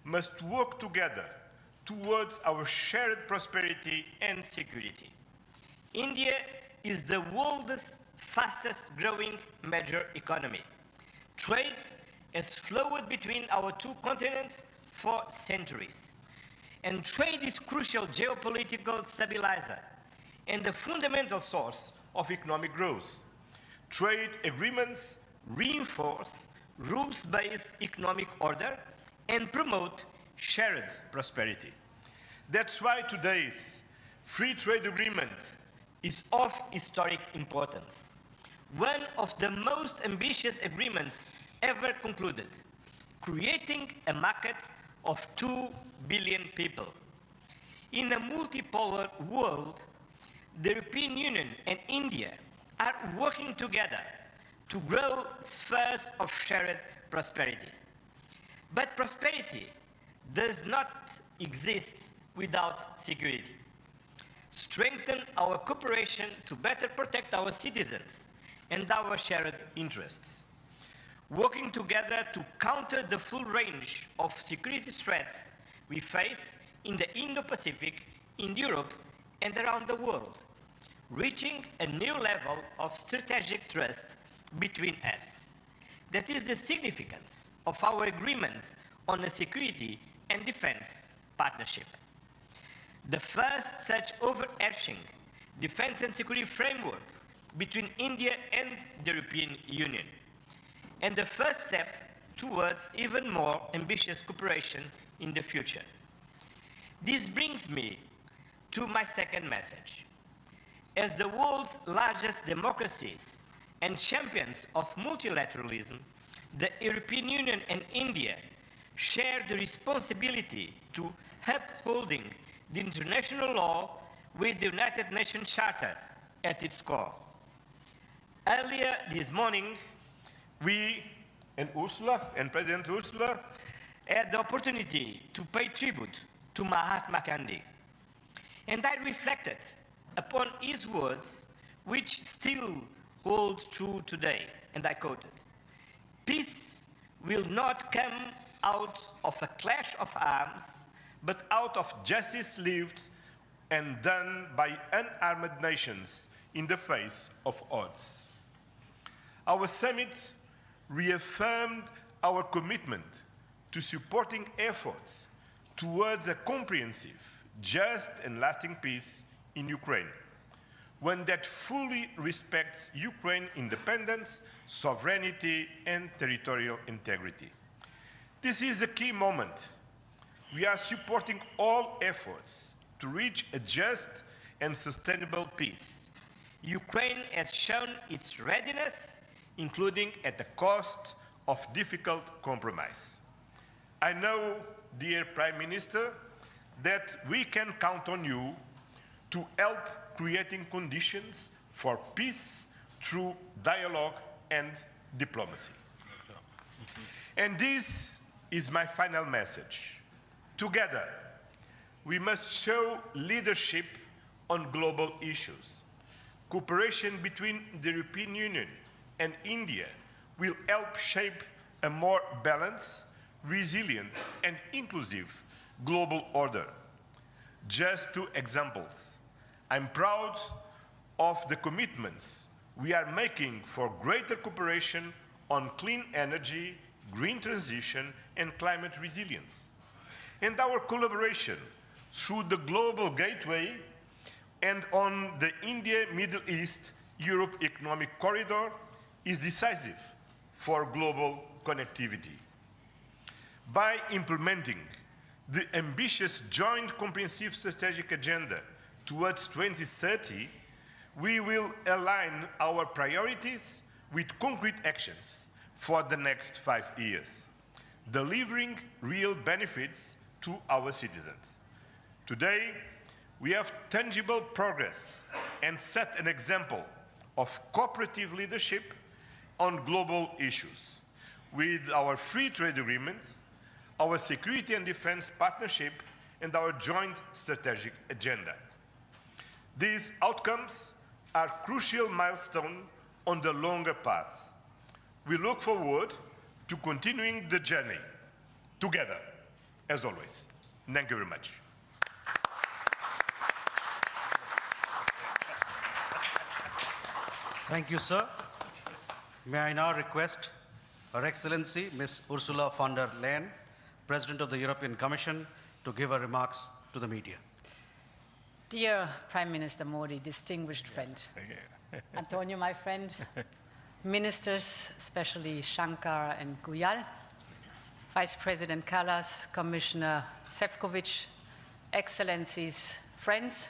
must work together towards our shared prosperity and security. India is the world's fastest growing major economy. Trade has flowed between our two continents for centuries. And trade is crucial geopolitical stabilizer and the fundamental source of economic growth. Trade agreements reinforce rules-based economic order and promote shared prosperity. That's why today's free trade agreement is of historic importance, one of the most ambitious agreements ever concluded, creating a market of 2 billion people. In a multipolar world, the European Union and India are working together to grow spheres of shared prosperity. But prosperity does not exist without security. Strengthen our cooperation to better protect our citizens and our shared interests. Working together to counter the full range of security threats we face in the Indo-Pacific, in Europe, and around the world, reaching a new level of strategic trust between us. That is the significance of our agreement on a security and defense partnership. The first such overarching defense and security framework between India and the European Union, and the first step towards even more ambitious cooperation in the future. This brings me to my second message. As the world's largest democracies and champions of multilateralism, the European Union and India share the responsibility to upholding the international law with the United Nations Charter at its core. Earlier this morning, we and Ursula, and President Ursula, had the opportunity to pay tribute to Mahatma Gandhi. And I reflected upon his words, which still hold true today, and I quoted, "Peace will not come out of a clash of arms, but out of justice lived and done by unarmed nations in the face of odds." Our summit reaffirmed our commitment to supporting efforts towards a comprehensive, just and lasting peace in Ukraine, one that fully respects Ukraine's independence, sovereignty, and territorial integrity. This is a key moment. We are supporting all efforts to reach a just and sustainable peace. Ukraine has shown its readiness, including at the cost of difficult compromise. I know, dear Prime Minister, that we can count on you to help creating conditions for peace through dialogue and diplomacy. And this is my final message. Together, we must show leadership on global issues. Cooperation between the European Union and India will help shape a more balanced, resilient, and inclusive global order. Just two examples. I'm proud of the commitments we are making for greater cooperation on clean energy, green transition, and climate resilience. And our collaboration through the Global Gateway and on the India-Middle East-Europe Economic Corridor is decisive for global connectivity. By implementing the ambitious Joint Comprehensive Strategic Agenda towards 2030, we will align our priorities with concrete actions for the next 5 years, delivering real benefits to our citizens. Today, we have tangible progress and set an example of cooperative leadership on global issues with our free trade agreement, our security and defense partnership, and our joint strategic agenda. These outcomes are crucial milestones on the longer path. We look forward to continuing the journey together. as always. Thank you very much. Thank you, sir. May I now request Her Excellency, Ms. Ursula von der Leyen, President of the European Commission, to give her remarks to the media. Dear Prime Minister Modi, distinguished friend, Antonio, my friend, ministers, especially Shankar and Goyal, Vice President Kallas, Commissioner Šefčovič, Excellencies, friends,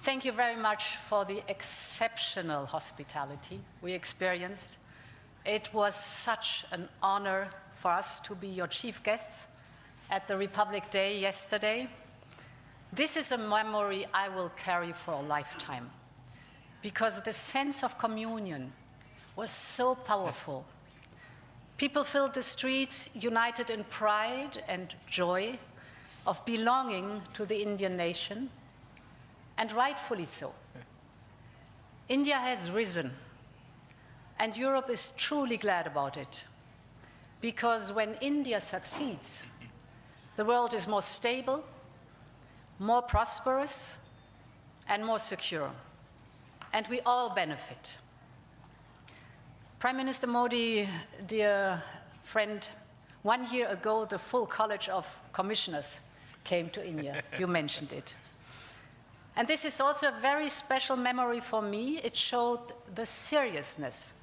thank you very much for the exceptional hospitality we experienced. It was such an honor for us to be your chief guests at the Republic Day yesterday. This is a memory I will carry for a lifetime, because the sense of communion was so powerful. People filled the streets united in pride and joy of belonging to the Indian nation, and rightfully so. India has risen, and Europe is truly glad about it, because when India succeeds, the world is more stable, more prosperous, and more secure, and we all benefit. Prime Minister Modi, dear friend, 1 year ago, the full College of Commissioners came to India. You mentioned it. And this is also a very special memory for me. It showed the seriousness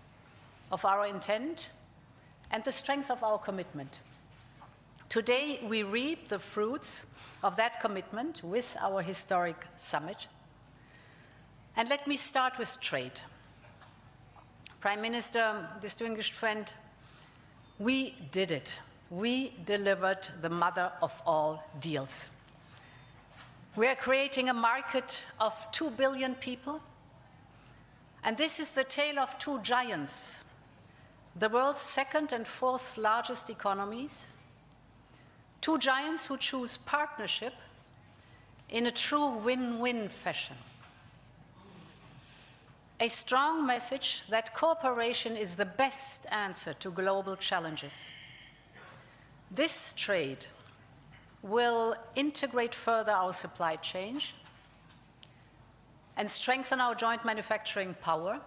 of our intent and the strength of our commitment. Today, we reap the fruits of that commitment with our historic summit. And let me start with trade. Prime Minister, distinguished friend, we did it. We delivered the mother of all deals. We are creating a market of 2 billion people, and this is the tale of two giants, the world's second and fourth largest economies, two giants who choose partnership in a true win-win fashion. A strong message that cooperation is the best answer to global challenges. This trade will integrate further our supply chain and strengthen our joint manufacturing power.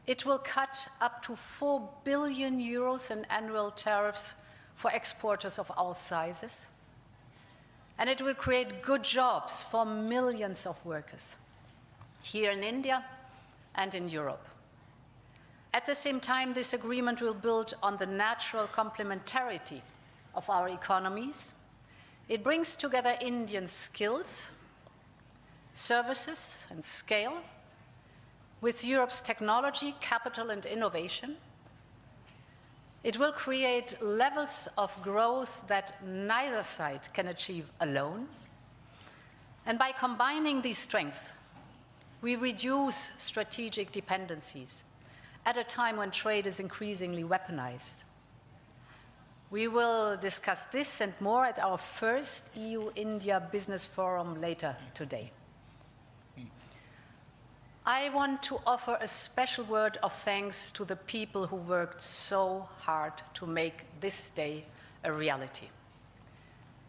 It will cut up to 4 billion euros in annual tariffs for exporters of all sizes. And it will create good jobs for millions of workers here in India and in Europe. At the same time, this agreement will build on the natural complementarity of our economies. It brings together Indian skills, services, and scale with Europe's technology, capital, and innovation. It will create levels of growth that neither side can achieve alone. And by combining these strengths, we reduce strategic dependencies at a time when trade is increasingly weaponized. We will discuss this and more at our first EU-India Business Forum later today. I want to offer a special word of thanks to the people who worked so hard to make this day a reality.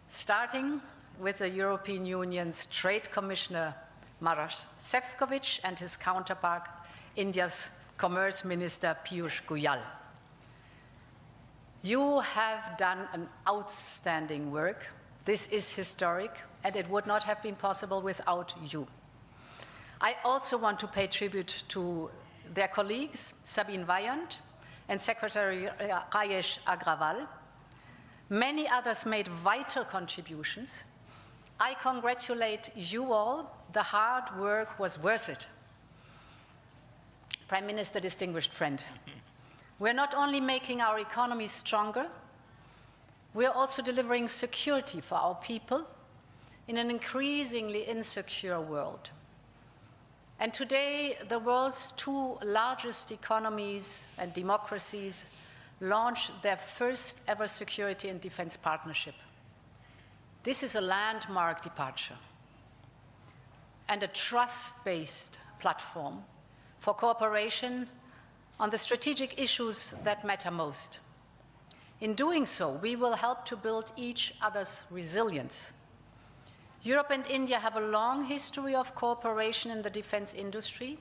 Starting with the European Union's Trade Commissioner, Maroš Šefčovič, and his counterpart, India's Commerce Minister, Piyush Goyal. You have done an outstanding work. This is historic, and it would not have been possible without you. I also want to pay tribute to their colleagues, Sabine Weyand and Secretary Rajesh Agrawal. Many others made vital contributions. I congratulate you all. The hard work was worth it. Prime Minister, distinguished friend, we're not only making our economy stronger, we're also delivering security for our people in an increasingly insecure world. And today, the world's two largest economies and democracies launch their first ever security and defense partnership. This is a landmark departure and a trust-based platform for cooperation on the strategic issues that matter most. In doing so, we will help to build each other's resilience. Europe and India have a long history of cooperation in the defense industry.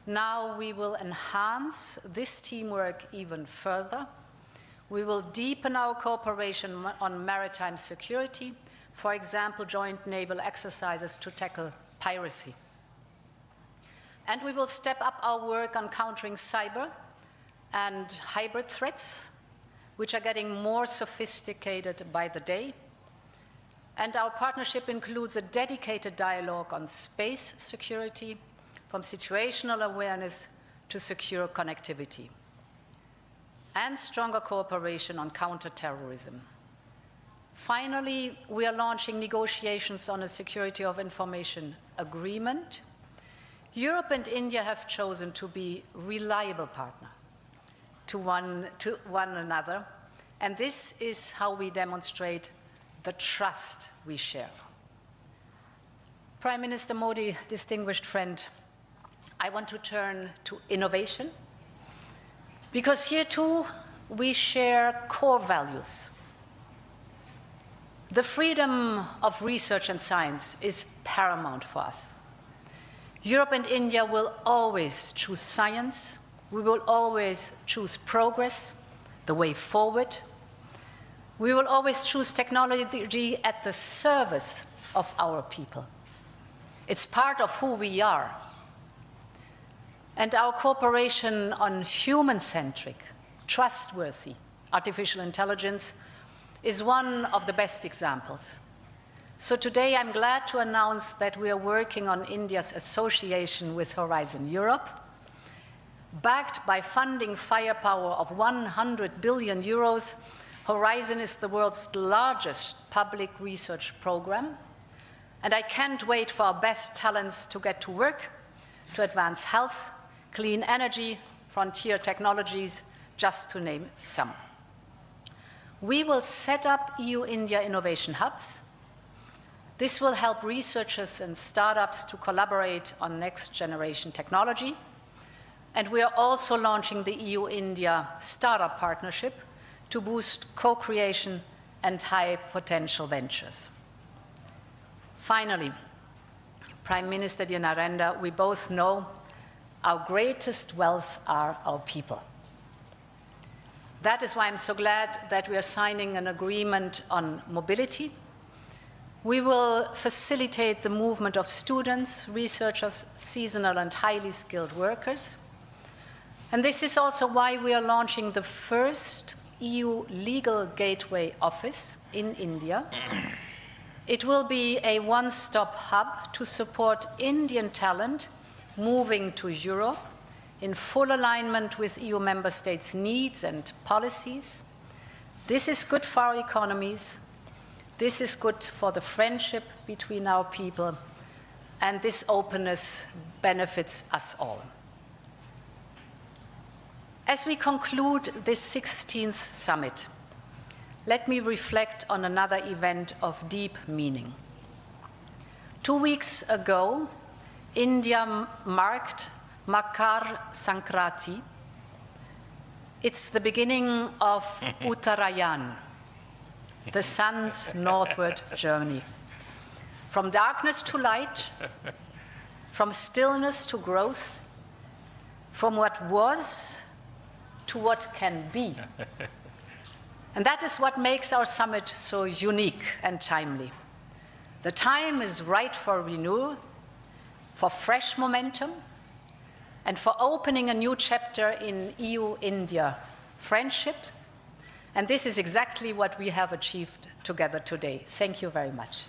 Now we will enhance this teamwork even further. We will deepen our cooperation on maritime security, for example, joint naval exercises to tackle piracy. And we will step up our work on countering cyber and hybrid threats, which are getting more sophisticated by the day. And our partnership includes a dedicated dialogue on space security, from situational awareness to secure connectivity, and stronger cooperation on counterterrorism. Finally, we are launching negotiations on a security of information agreement. Europe and India have chosen to be reliable partners to one another, and this is how we demonstrate the trust we share. Prime Minister Modi, distinguished friend, I want to turn to innovation, because here too we share core values. The freedom of research and science is paramount for us. Europe and India will always choose science. We will always choose progress, the way forward. We will always choose technology at the service of our people. It's part of who we are. And our cooperation on human-centric, trustworthy artificial intelligence is one of the best examples. So today I'm glad to announce that we are working on India's association with Horizon Europe. Backed by funding firepower of 100 billion euros, Horizon is the world's largest public research program. And I can't wait for our best talents to get to work to advance health, clean energy, frontier technologies, just to name some. We will set up EU-India innovation hubs. This will help researchers and startups to collaborate on next-generation technology. And we are also launching the EU-India Startup Partnership to boost co-creation and high-potential ventures. Finally, Prime Minister dear Narendra, we both know our greatest wealth are our people. That is why I'm so glad that we are signing an agreement on mobility. We will facilitate the movement of students, researchers, seasonal and highly skilled workers. And this is also why we are launching the first EU Legal Gateway office in India. It will be a one-stop hub to support Indian talent moving to Europe in full alignment with EU member states' needs and policies. This is good for our economies. This is good for the friendship between our people. And this openness benefits us all. As we conclude this 16th summit, let me reflect on another event of deep meaning. 2 weeks ago, India marked Makar Sankranti. It's the beginning of Uttarayan, the sun's northward journey. From darkness to light, from stillness to growth, from what was to what can be. And that is what makes our summit so unique and timely. The time is right for renewal, for fresh momentum, and for opening a new chapter in EU-India friendship. And this is exactly what we have achieved together today. Thank you very much.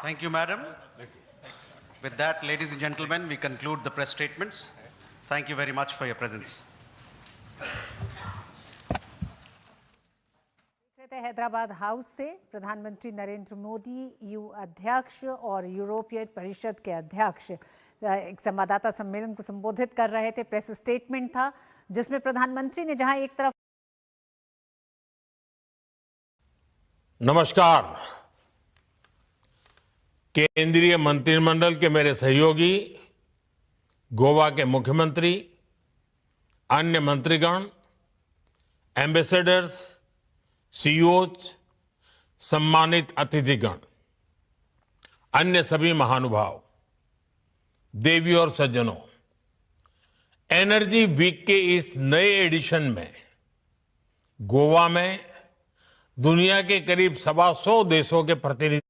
Thank you, Madam. With that, ladies and gentlemen, we conclude the press statements. Thank you very much for your presence. Hyderabad house से प्रधानमंत्री Narendra Modi EU अध्यक्ष और यूरोपीय परिषद के अध्यक्ष एक संवाददाता सम्मेलन को संबोधित कर रहे थे। प्रेस स्टेटमेंट था जिसमें प्रधानमंत्री ने जहां एक तरफ नमस्कार। केंद्रीय मंत्रिमंडल के मेरे सहयोगी, गोवा के मुख्यमंत्री, अन्य मंत्रीगण, एम्बेसडर्स, सीईओज, सम्मानित अतिथिगण, अन्य सभी महानुभाव, देवी और सज्जनों, एनर्जी वीक के इस नए एडिशन में गोवा में दुनिया के करीब 125 देशों के प्रतिनिधि